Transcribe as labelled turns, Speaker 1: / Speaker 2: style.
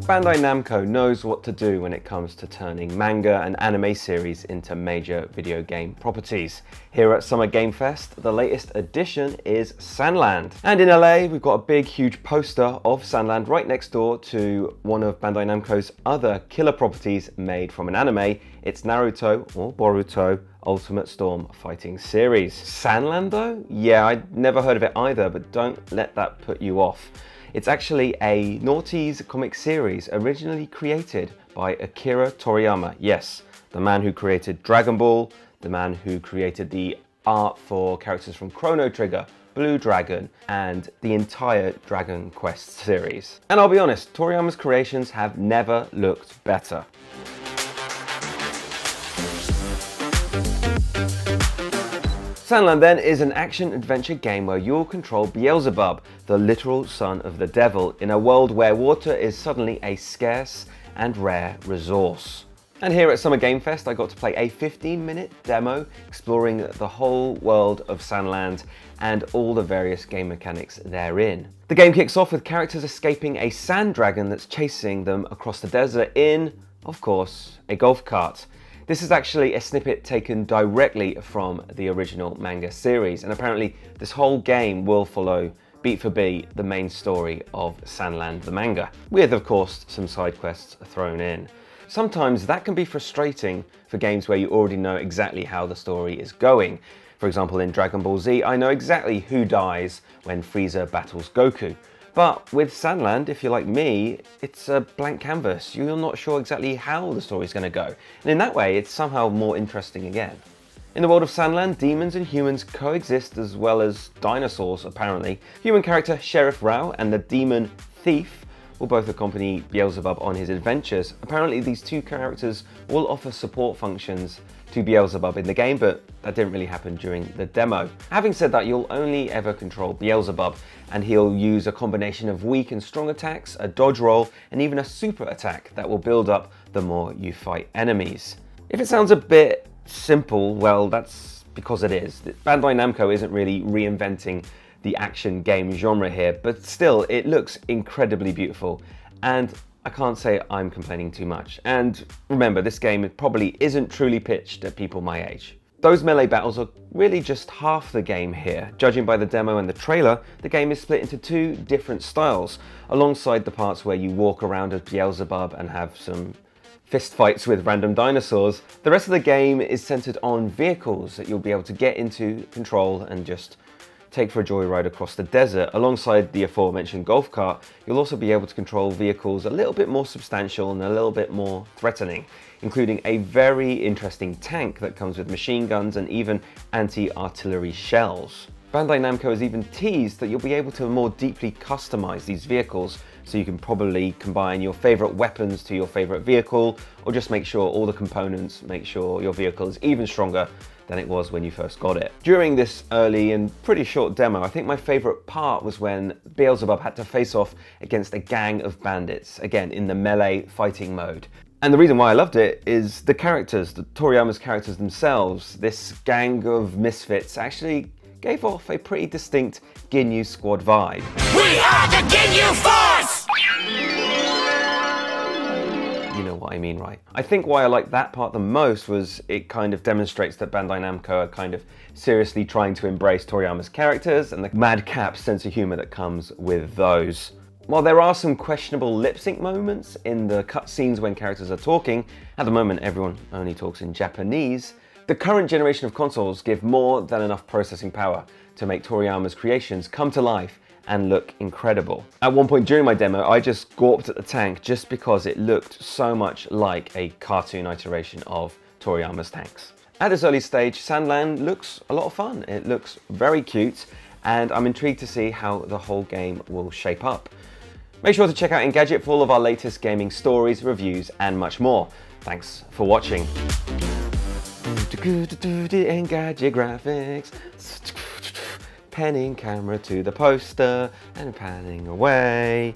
Speaker 1: Bandai Namco knows what to do when it comes to turning manga and anime series into major video game properties. Here at Summer Game Fest, the latest addition is Sandland. And in LA, we've got a big, huge poster of Sandland right next door to one of Bandai Namco's other killer properties made from an anime. It's Naruto, or Boruto, Ultimate Storm fighting series. Sandland though? Yeah, I'd never heard of it either, but don't let that put you off. It's actually a noughties comic series originally created by Akira Toriyama. Yes, the man who created Dragon Ball, the man who created the art for characters from Chrono Trigger, Blue Dragon, and the entire Dragon Quest series. And I'll be honest, Toriyama's creations have never looked better. Sandland then is an action-adventure game where you'll control Beelzebub, the literal son of the devil, in a world where water is suddenly a scarce and rare resource. And here at Summer Game Fest, I got to play a 15-minute demo exploring the whole world of Sandland and all the various game mechanics therein. The game kicks off with characters escaping a sand dragon that's chasing them across the desert in, of course, a golf cart. This is actually a snippet taken directly from the original manga series, and apparently this whole game will follow beat for beat the main story of Sandland the manga, with of course some side quests thrown in. Sometimes that can be frustrating for games where you already know exactly how the story is going. For example, in Dragon Ball Z, I know exactly who dies when Frieza battles Goku. But with Sandland, if you're like me, it's a blank canvas. You're not sure exactly how the story's going to go. And in that way, it's somehow more interesting again. In the world of Sandland, demons and humans coexist as well as dinosaurs, apparently. Human character Sheriff Rao and the demon Thief will both accompany Beelzebub on his adventures. Apparently these two characters will offer support functions to Beelzebub in the game, but that didn't really happen during the demo. Having said that, you'll only ever control Beelzebub, and he'll use a combination of weak and strong attacks, a dodge roll, and even a super attack that will build up the more you fight enemies. If it sounds a bit simple, well, that's because it is. Bandai Namco isn't really reinventing the action game genre here, but still, it looks incredibly beautiful, and I can't say I'm complaining too much. And remember, this game probably isn't truly pitched at people my age. Those melee battles are really just half the game here. Judging by the demo and the trailer, the game is split into two different styles, alongside the parts where you walk around as Beelzebub and have some fist fights with random dinosaurs. The rest of the game is centered on vehicles that you'll be able to get into, control, and just take for a joyride across the desert. Alongside the aforementioned golf cart, you'll also be able to control vehicles a little bit more substantial and a little bit more threatening, including a very interesting tank that comes with machine guns and even anti-artillery shells. Bandai Namco has even teased that you'll be able to more deeply customize these vehicles, so you can probably combine your favorite weapons to your favorite vehicle, or just make sure all the components make sure your vehicle is even stronger than it was when you first got it. During this early and pretty short demo, I think my favorite part was when Beelzebub had to face off against a gang of bandits, again in the melee fighting mode. And the reason why I loved it is the characters, the Toriyama's characters themselves. This gang of misfits actually gave off a pretty distinct Ginyu Squad vibe. We are the Ginyu Force! You know what I mean, right? I think why I liked that part the most was it kind of demonstrates that Bandai Namco are kind of seriously trying to embrace Toriyama's characters and the madcap sense of humor that comes with those. While there are some questionable lip sync moments in the cutscenes when characters are talking, at the moment everyone only talks in Japanese, the current generation of consoles give more than enough processing power to make Toriyama's creations come to life and look incredible. At one point during my demo, I just gawped at the tank just because it looked so much like a cartoon iteration of Toriyama's tanks. At this early stage, Sandland looks a lot of fun. It looks very cute, and I'm intrigued to see how the whole game will shape up. Make sure to check out Engadget for all of our latest gaming stories, reviews, and much more. Thanks for watching. Engadget graphics. Panning camera to the poster and panning away.